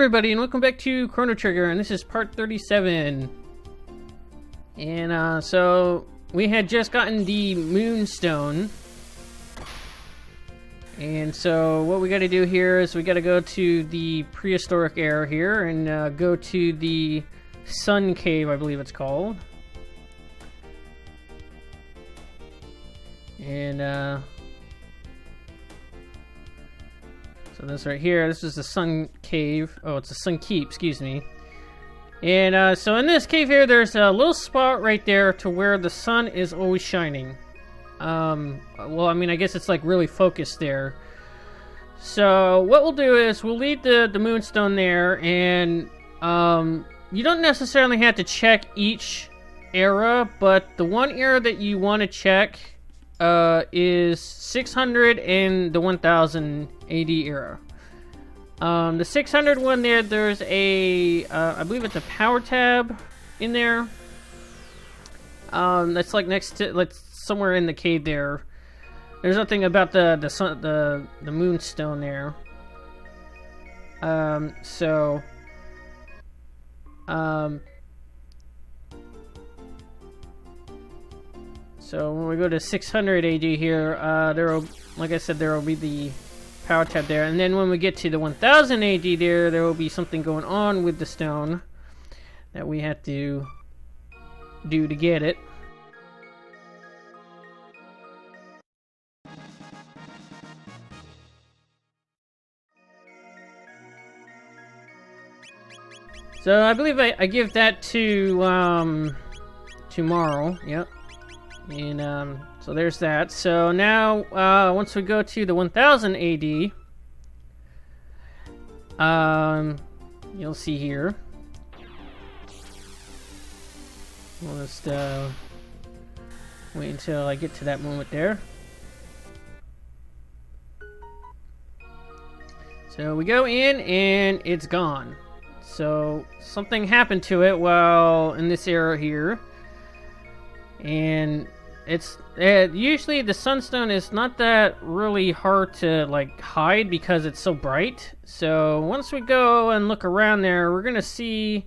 everybody, and welcome back to Chrono Trigger, and this is part 37. And so we had just gotten the Moonstone, and so what we got to do here is we got to go to the Prehistoric era here and go to the Sun Cave, I believe it's called. And so this right here, this is the Sun Cave. Oh, it's the Sun Keep, excuse me. And so in this cave here, there's a little spot right there to where the sun is always shining. Well, I mean, I guess it's like really focused there. So what we'll do is we'll leave the Moonstone there, and you don't necessarily have to check each era, but the one era that you want to check is 600 and the 1000 AD era. The 600 one there's a, I believe it's a power tab in there. That's like next to, like somewhere in the cave there. There's nothing about the Moonstone there. So when we go to 600 AD here, like I said, there will be the power tab there, and then when we get to the 1000 AD there will be something going on with the stone that we have to do to get it. So I believe I give that to tomorrow. Yep. And so there's that. So now once we go to the 1000 AD, you'll see here. We'll just wait until I get to that moment there. So we go in and it's gone. So something happened to it while in this era here. And it's usually the sunstone is not that really hard to like hide because it's so bright. So once we go and look around there, we're gonna see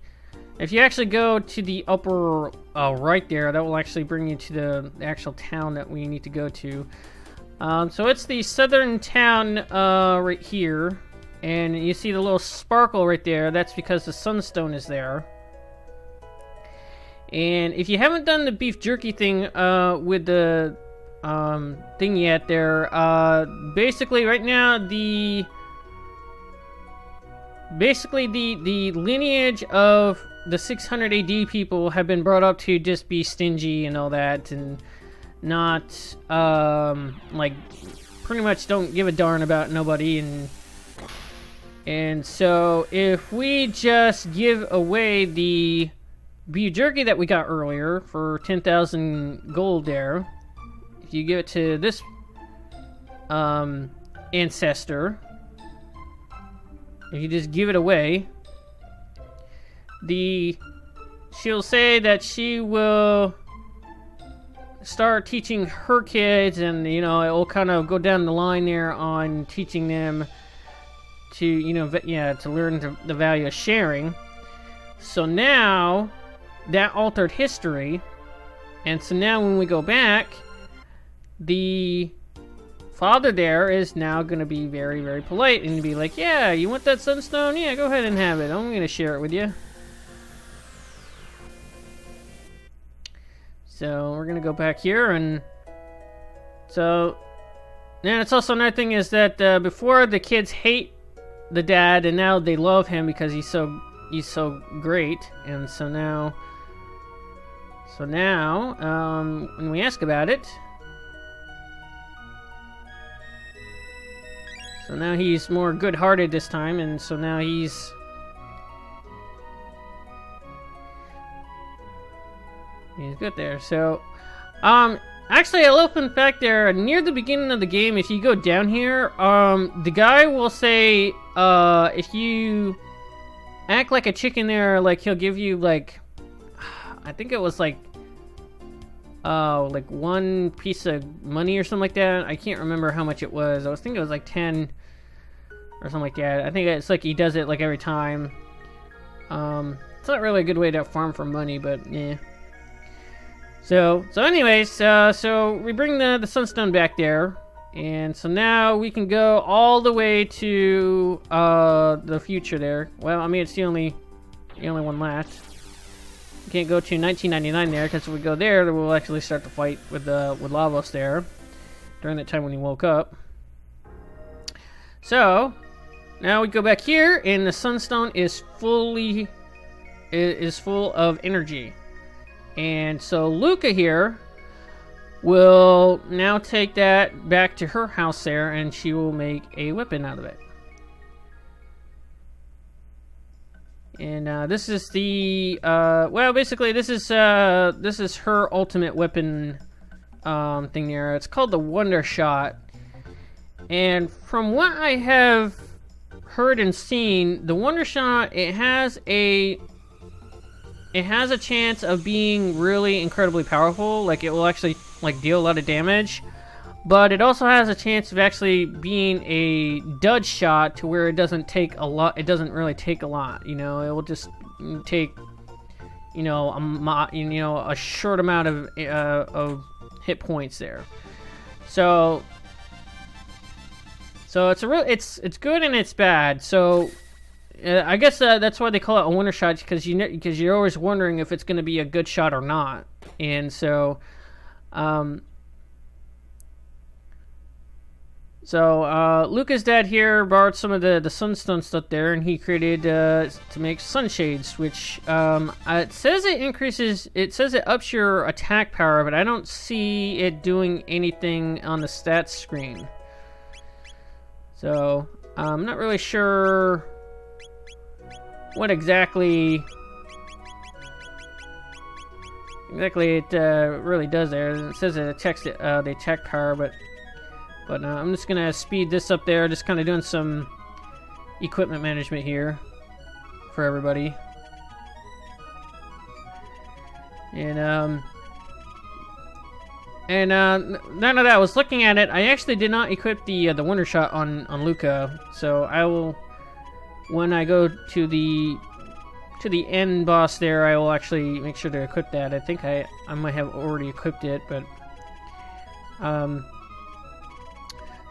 if you actually go to the upper right there, that will actually bring you to the actual town that we need to go to. So it's the southern town right here, and you see the little sparkle right there. That's because the sunstone is there. And if you haven't done the beef jerky thing with the thing yet there, basically right now the lineage of the 600 AD people have been brought up to just be stingy and all that, and not like pretty much don't give a darn about nobody. And so if we just give away the beef jerky that we got earlier for 10,000 gold there, if you give it to this ancestor, if you just give it away, she'll say that she will start teaching her kids, and you know, it will kind of go down the line there on teaching them to, you know, to learn the value of sharing. So now that altered history, and so now when we go back, the father there is now going to be very, very polite and be like, yeah, you want that sunstone? Yeah, go ahead and have it. I'm going to share it with you. So we're going to go back here, and so now it's also another thing is that before the kids hate the dad, and now they love him because he's so great. And so now when we ask about it, so now he's more good-hearted this time, and so now he's good there. So actually, a little fun fact there, near the beginning of the game, if you go down here, the guy will say, if you act like a chicken there, like he'll give you like, I think it was like one piece of money or something like that. I can't remember how much it was. I was thinking it was like 10 or something like that. I think it's like he does it like every time. It's not really a good way to farm for money, but yeah. So anyways, so we bring the sunstone back there, and so now we can go all the way to the future there. Well, I mean, it's the only one left. We can't go to 1999 there, because if we go there, then we'll actually start the fight with Lavos there during that time when he woke up. So now we go back here, and the sunstone is full of energy. And so Luca here will now take that back to her house there, and she will make a weapon out of it. And this is the well, basically this is her ultimate weapon thing there. It's called the Wonder Shot. And from what I have heard and seen, the Wonder Shot, it has a chance of being really incredibly powerful. Like, it will actually like deal a lot of damage, but it also has a chance of actually being a dud shot to where it doesn't take a lot. It doesn't really take a lot, you know. It will just take, you know, a short amount of hit points there. So it's good and it's bad. So I guess that's why they call it a wonder shot, because you're always wondering if it's going to be a good shot or not. And so Luca's dad here borrowed some of the sunstone stuff there, and he created to make sunshades, which it says it ups your attack power, but I don't see it doing anything on the stats screen. So I'm not really sure what exactly it really does there. It says it attacks the attack power, but I'm just gonna speed this up there, just kind of doing some equipment management here for everybody. And none of that. I was looking at it. I actually did not equip the Wonder Shot on Luca, so I will, when I go to the end boss there, I will actually make sure to equip that. I think I might have already equipped it, but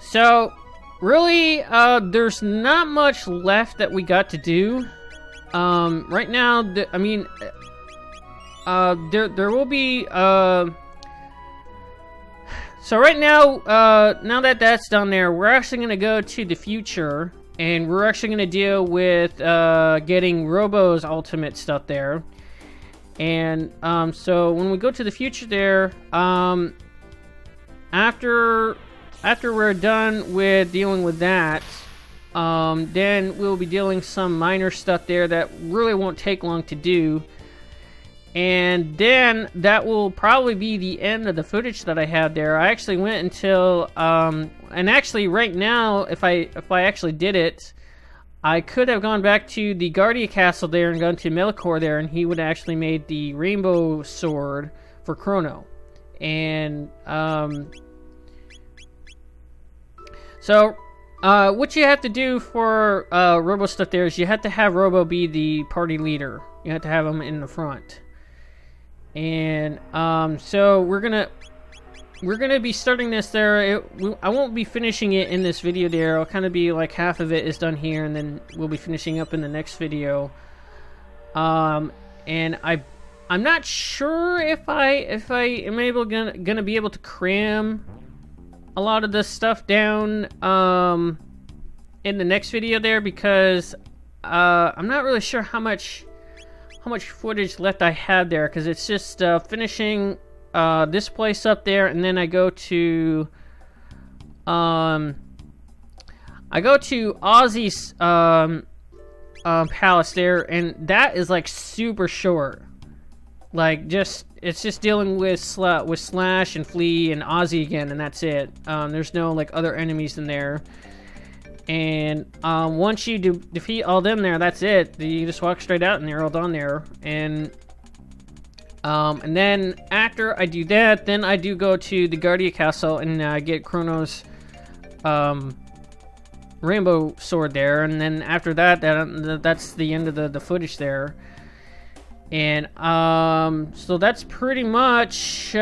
so really there's not much left that we got to do right now. I mean, there will be so right now, now that that's done there, we're actually going to go to the future, and we're actually going to deal with getting Robo's ultimate stuff there. And so when we go to the future there, after we're done with dealing with that, then we'll be dealing some minor stuff there that really won't take long to do. And then that will probably be the end of the footage that I had there. I actually went until, and actually right now, if I actually did it, I could have gone back to the Guardia Castle there and gone to Melikor there, and he would have actually made the rainbow sword for Chrono. And, so, what you have to do for Robo stuff there is you have to have Robo be the party leader. You have to have him in the front. And so we're gonna be starting this there. I won't be finishing it in this video there. I'll kind of be like half of it is done here, and then we'll be finishing up in the next video. And I'm not sure if I am gonna be able to cram a lot of this stuff down in the next video there, because I'm not really sure how much footage left I have there, because it's just finishing this place up there, and then I go to Ozzy's palace there, and that is like super short. Like, it's just dealing with Slash and Flea and Ozzy again, and that's it. There's no like other enemies in there. And once you defeat all them there, that's it. You just walk straight out and they're all done there. And then after I do that, then I do go to the Guardia Castle and get Chrono's rainbow sword there, and then after that, that's the end of the footage there. And so that's pretty much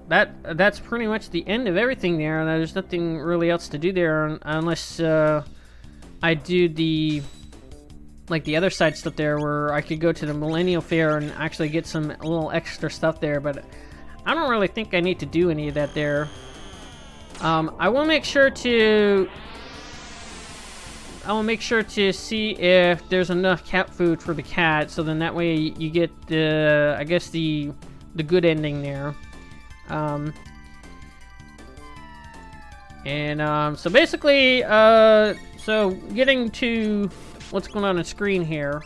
that's pretty much the end of everything there. And there's nothing really else to do there unless I do the other side stuff there, where I could go to the Millennial Fair and actually get some little extra stuff there. But I don't really think I need to do any of that there. I will make sure to see if there's enough cat food for the cat, so then that way you get the, I guess, the good ending there. So basically, so getting to what's going on screen here.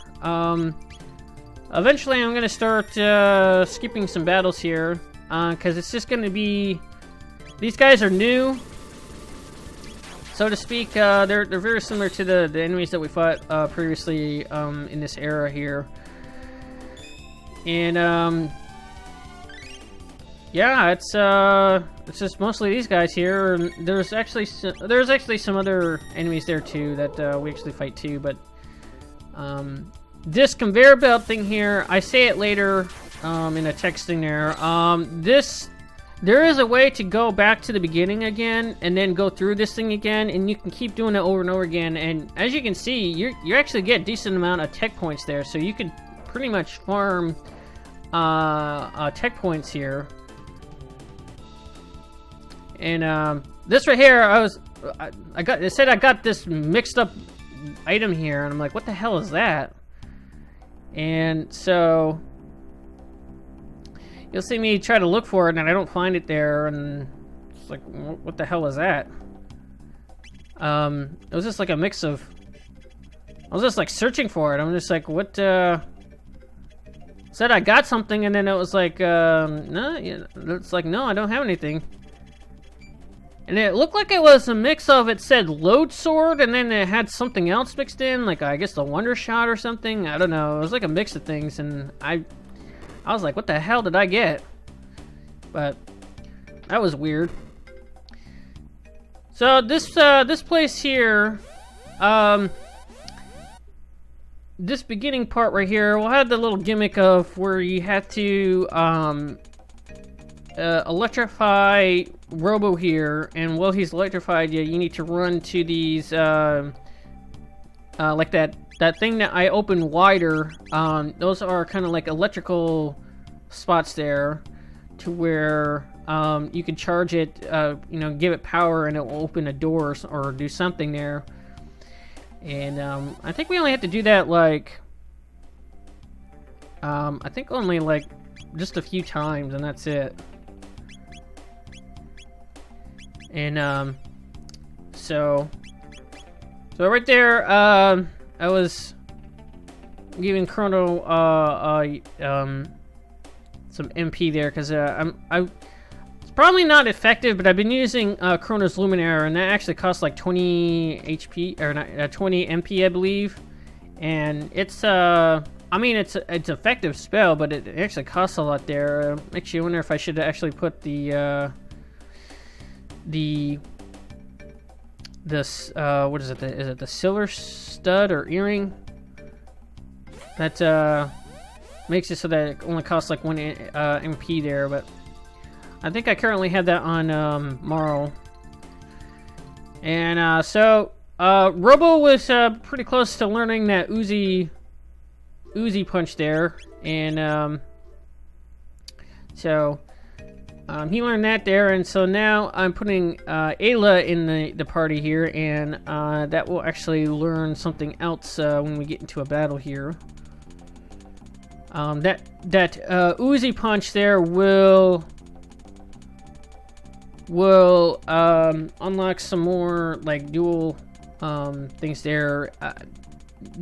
Eventually I'm gonna start skipping some battles here, because it's just gonna be, these guys are new, so to speak. They're very similar to the enemies that we fought previously in this era here. And yeah, it's just mostly these guys here. And there's actually some other enemies there too that we actually fight too. But this conveyor belt thing here, I say it later in a texting there. There is a way to go back to the beginning again and then go through this thing again, and you can keep doing it over and over again. And as you can see, you actually get a decent amount of tech points there, so you can pretty much farm tech points here. And this right here, it said I got this mixed up item here, and I'm like, what the hell is that? And so you'll see me try to look for it, and I don't find it there, and it's like, what the hell is that? It was just like a mix of, I was just like searching for it. I'm just like, what, said I got something, and then it was like, no, it's like, no, I don't have anything. And it looked like it was a mix of, it said load sword, and then it had something else mixed in, like I guess the wonder shot or something. I don't know. It was like a mix of things, and I was like, what the hell did I get? But that was weird. So this place here, this beginning part right here, we'll have the little gimmick of where you have to electrify Robo here, and while he's electrified, you need to run to these like that thing that I opened wider. Those are kind of like electrical spots there, to where you can charge it, give it power, and it will open a door or do something there. And I think we only have to do that like I think only like just a few times, and that's it. And so right there, I was giving Chrono some MP there, because it's probably not effective, but I've been using Chrono's Luminaire, and that actually costs like 20 HP, or not, 20 MP, I believe. And it's I mean, it's effective spell, but it actually costs a lot there. Makes you wonder if I should actually put this what is it? Is it the silver stud or earring that makes it so that it only costs like 1 MP there? But I think I currently have that on Marl. And so Robo was pretty close to learning that Uzi punch there, and so he learned that there, and so now I'm putting Ayla in the party here, and that will actually learn something else when we get into a battle here. That Uzi punch there will unlock some more like dual things there.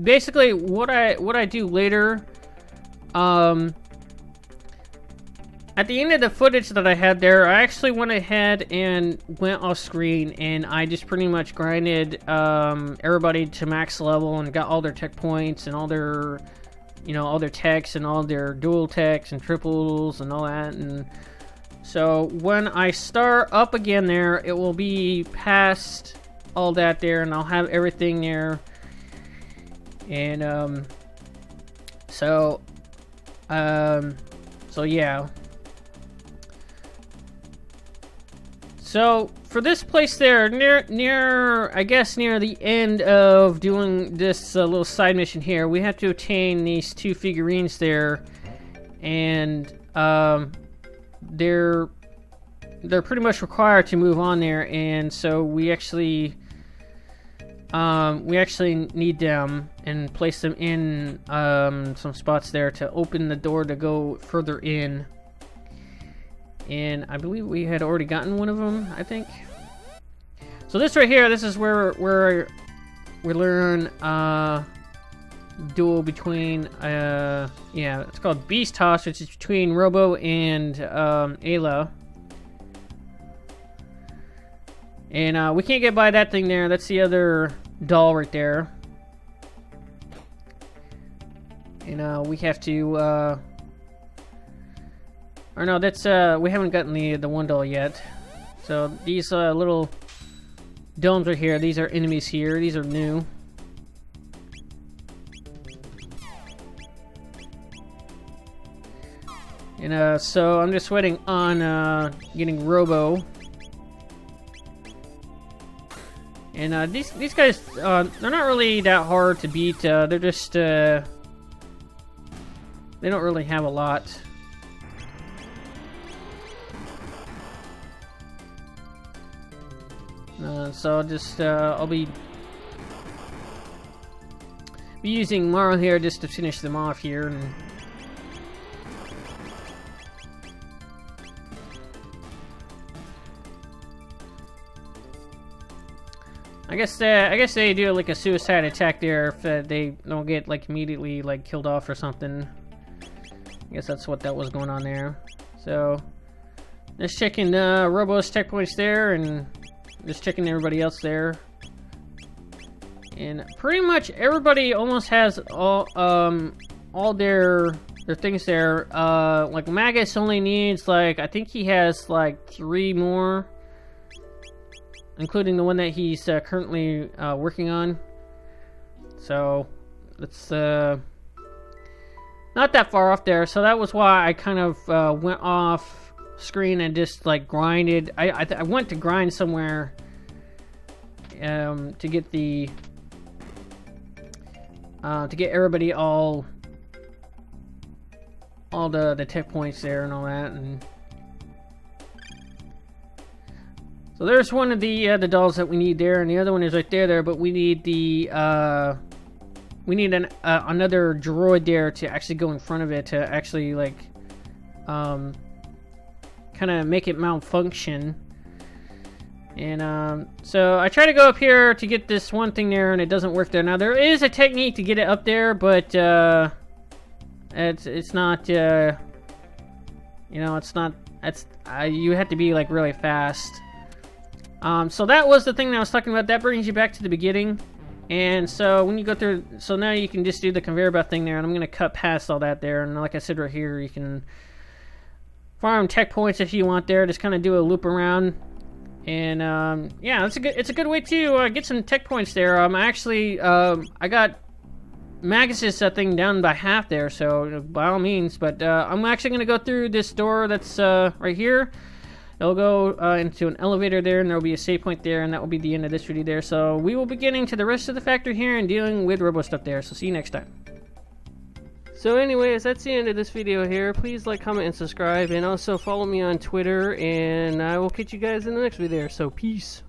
Basically, what I do later, at the end of the footage that I had there, I actually went ahead and went off screen, and I just pretty much grinded everybody to max level and got all their tech points and all their, all their techs and all their dual techs and triples and all that, and So when I start up again there, it will be past all that there, and I'll have everything there. And so yeah. So for this place there, near I guess near the end of doing this little side mission here, we have to obtain these 2 figurines there, and they're pretty much required to move on there, and so we actually need them and place them in some spots there to open the door to go further in. And I believe we had already gotten one of them, I think. So this right here, this is where we learn duel between yeah, it's called Beast Toss, which is between Robo and Ayla. And we can't get by that thing there. That's the other doll right there. And we have to or no, that's we haven't gotten the one doll yet. So these little domes right here, these are enemies here. These are new. And so I'm just waiting on getting Robo. And these guys, they're not really that hard to beat. They're just they don't really have a lot. So just I'll be using Marl here just to finish them off here. And I guess they do like a suicide attack there if they don't get like immediately like killed off or something. I guess that's what that was going on there. So just checking Robo's tech points there, and just checking everybody else there. And pretty much everybody almost has all their things there. Like Magus only needs like, I think he has like 3 more, including the one that he's currently working on. So it's not that far off there. So that was why I kind of went off screen and just like grinded. I went to grind somewhere to get the to get everybody all the tech points there and all that. And so there's one of the dolls that we need there, and the other one is right there. But we need the another droid there to actually go in front of it to actually like kind of make it malfunction. And so I try to go up here to get this one thing there, and it doesn't work there. Now there is a technique to get it up there, but it's not you know, it's not, you have to be like really fast. So that was the thing that I was talking about. That brings you back to the beginning. And so when you go through, so now you can just do the conveyor belt thing there, and I'm going to cut past all that there. And like I said right here, you can farm tech points if you want there. Just kind of do a loop around. And yeah, it's a good way to get some tech points there. Actually, I got Magus's thing down by half there, so by all means. But I'm actually going to go through this door that's right here. It'll go into an elevator there, and there will be a save point there, and that will be the end of this video there. So we will be getting to the rest of the factory here and dealing with robo stuff there. So see you next time. So anyways, that's the end of this video here. Please like, comment, and subscribe, and also follow me on Twitter, and I will catch you guys in the next video. So peace.